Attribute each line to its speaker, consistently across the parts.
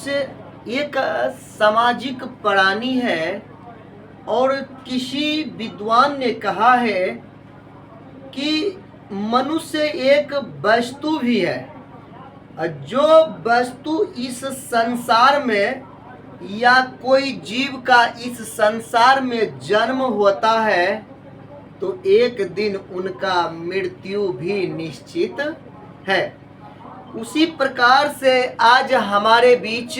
Speaker 1: मनुष्य एक सामाजिक प्राणी है और किसी विद्वान ने कहा है कि मनुष्य एक वस्तु भी है। जो वस्तु इस संसार में या कोई जीव का इस संसार में जन्म होता है तो एक दिन उनका मृत्यु भी निश्चित है। उसी प्रकार से आज हमारे बीच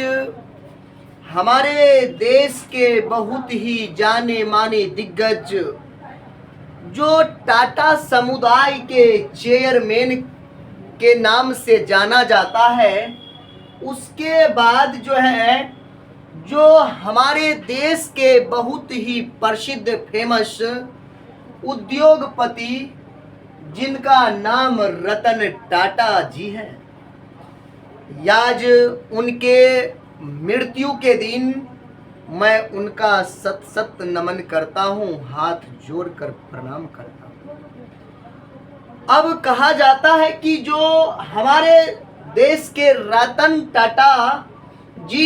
Speaker 1: हमारे देश के बहुत ही जाने माने दिग्गज जो टाटा समुदाय के चेयरमैन के नाम से जाना जाता है, उसके बाद जो हमारे देश के बहुत ही प्रसिद्ध फेमस उद्योगपति जिनका नाम रतन टाटा जी है, आज उनके मृत्यु के दिन मैं उनका सत सत नमन करता हूँ, हाथ जोड़कर प्रणाम करता हूँ। अब कहा जाता है कि जो हमारे देश के रतन टाटा जी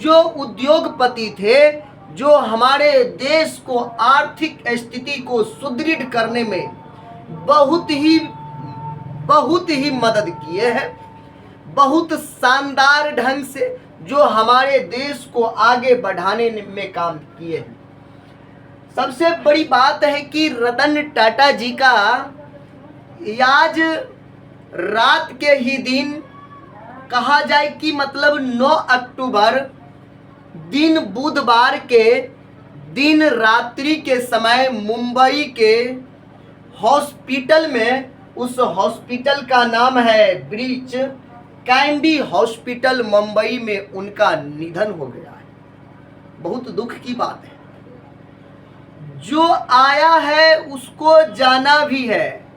Speaker 1: जो उद्योगपति थे, जो हमारे देश को आर्थिक स्थिति को सुदृढ़ करने में बहुत ही मदद किए हैं, बहुत शानदार ढंग से जो हमारे देश को आगे बढ़ाने में काम किए हैं। सबसे बड़ी बात है कि रतन टाटा जी का आज रात के ही दिन कहा जाए कि मतलब 9 अक्टूबर दिन बुधवार के दिन रात्रि के समय मुंबई के हॉस्पिटल में, उस हॉस्पिटल का नाम है ब्रीच कैंडी हॉस्पिटल, मुंबई में उनका निधन हो गया है। बहुत दुख की बात है। जो आया है उसको जाना भी है।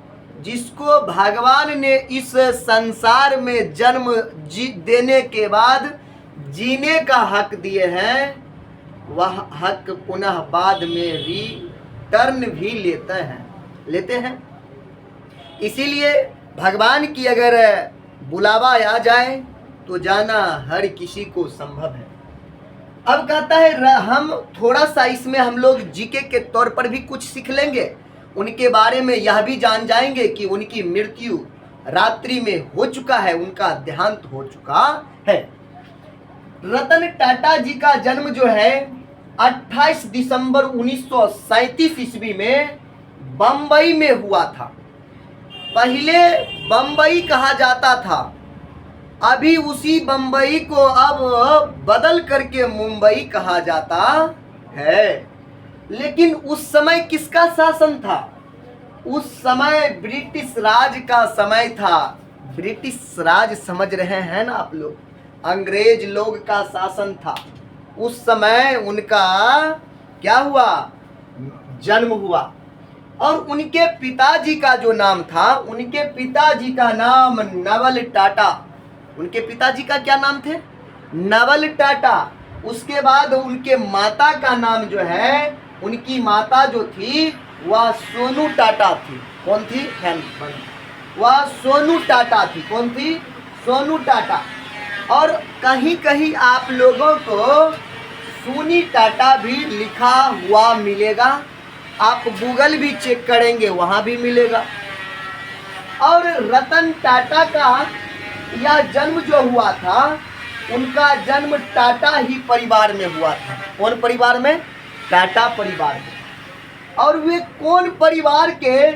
Speaker 1: जिसको भगवान ने इस संसार में जन्म देने के बाद जीने का हक दिए हैं, वह हक पुनः बाद में रिटर्न भी लेते हैं। इसीलिए भगवान की अगर बुलावा आ जाए तो जाना हर किसी को संभव है। अब कहता है हम थोड़ा सा इसमें हम लोग जीके के तौर पर भी कुछ सीख लेंगे, उनके बारे में यह भी जान जाएंगे कि उनकी मृत्यु रात्रि में हो चुका है, उनका देहांत हो चुका है। रतन टाटा जी का जन्म जो है 28 दिसंबर 1937 ईस्वी में बम्बई में हुआ था। पहले बम्बई कहा जाता था, अभी उसी बम्बई को अब बदल करके मुंबई कहा जाता है। लेकिन उस समय किसका शासन था? उस समय ब्रिटिश राज का समय था। ब्रिटिश राज समझ रहे हैं ना आप लोग, अंग्रेज लोग का शासन था। उस समय उनका क्या हुआ? जन्म हुआ। और उनके पिताजी का जो नाम था, उनके पिताजी का नाम नवल टाटा। उनके पिताजी का क्या नाम थे? नवल टाटा। उसके बाद उनके माता का नाम जो है, उनकी माता जो थी वह सोनू टाटा थी। कौन थी? वह सोनू टाटा थी। कौन थी? सोनू टाटा। और कहीं कहीं आप लोगों को सोनी टाटा भी लिखा हुआ मिलेगा। आप गूगल भी चेक करेंगे वहाँ भी मिलेगा। और रतन टाटा का यह जन्म जो हुआ था, उनका जन्म टाटा ही परिवार में हुआ था। कौन परिवार में? टाटा परिवार में। और वे कौन परिवार के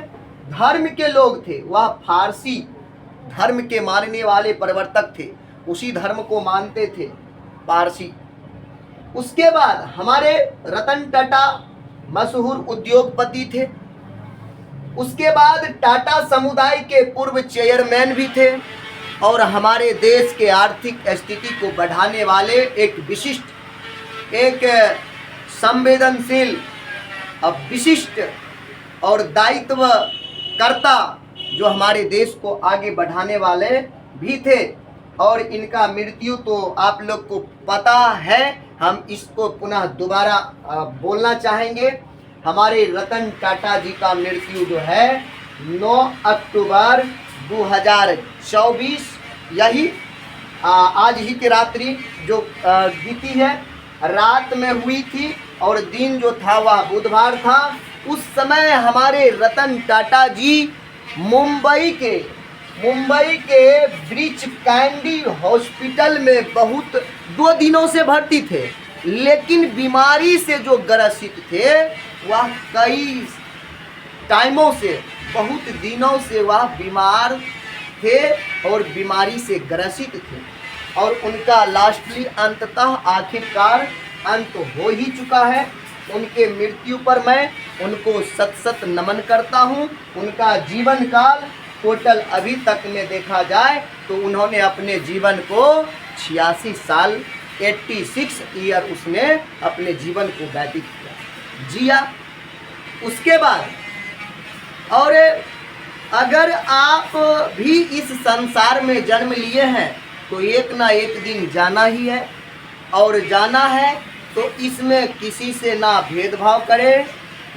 Speaker 1: धर्म के लोग थे? वह फारसी धर्म के मानने वाले प्रवर्तक थे, उसी धर्म को मानते थे, पारसी। उसके बाद हमारे रतन टाटा मशहूर उद्योगपति थे। उसके बाद टाटा समुदाय के पूर्व चेयरमैन भी थे और हमारे देश के आर्थिक स्थिति को बढ़ाने वाले एक विशिष्ट, एक संवेदनशील, विशिष्ट और दायित्वकर्ता जो हमारे देश को आगे बढ़ाने वाले भी थे। और इनका मृत्यु तो आप लोग को पता है, हम इसको पुनः दोबारा बोलना चाहेंगे। हमारे रतन टाटा जी का मृत्यु जो है 9 अक्टूबर 2024 यही आज ही की रात्रि जो बीती है, रात में हुई थी और दिन जो था वह बुधवार था। उस समय हमारे रतन टाटा जी मुंबई के ब्रिच कैंडी हॉस्पिटल में बहुत 2 दिनों से भर्ती थे, लेकिन बीमारी से जो ग्रसित थे वह कई टाइमों से, बहुत दिनों से वह बीमार थे और बीमारी से ग्रसित थे और उनका लास्टली अंततः आखिरकार अंत हो ही चुका है। उनके मृत्यु पर मैं उनको सत सत नमन करता हूँ। उनका जीवन काल टोटल अभी तक में देखा जाए तो उन्होंने अपने जीवन को 86 साल 86 ईयर उसमें अपने जीवन को व्यतीत जिया। उसके बाद और अगर आप भी इस संसार में जन्म लिए हैं तो एक ना एक दिन जाना ही है, और जाना है तो इसमें किसी से ना भेदभाव करे,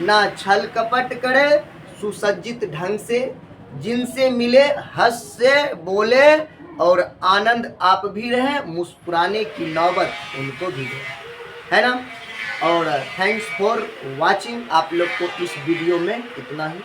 Speaker 1: ना छल कपट करे, सुसज्जित ढंग से जिनसे मिले हंस से बोले और आनंद आप भी रहें, मुस्कुराने की नौबत उनको भी दे, है ना। और थैंक्स फॉर वाचिंग। आप लोग को इस वीडियो में इतना ही।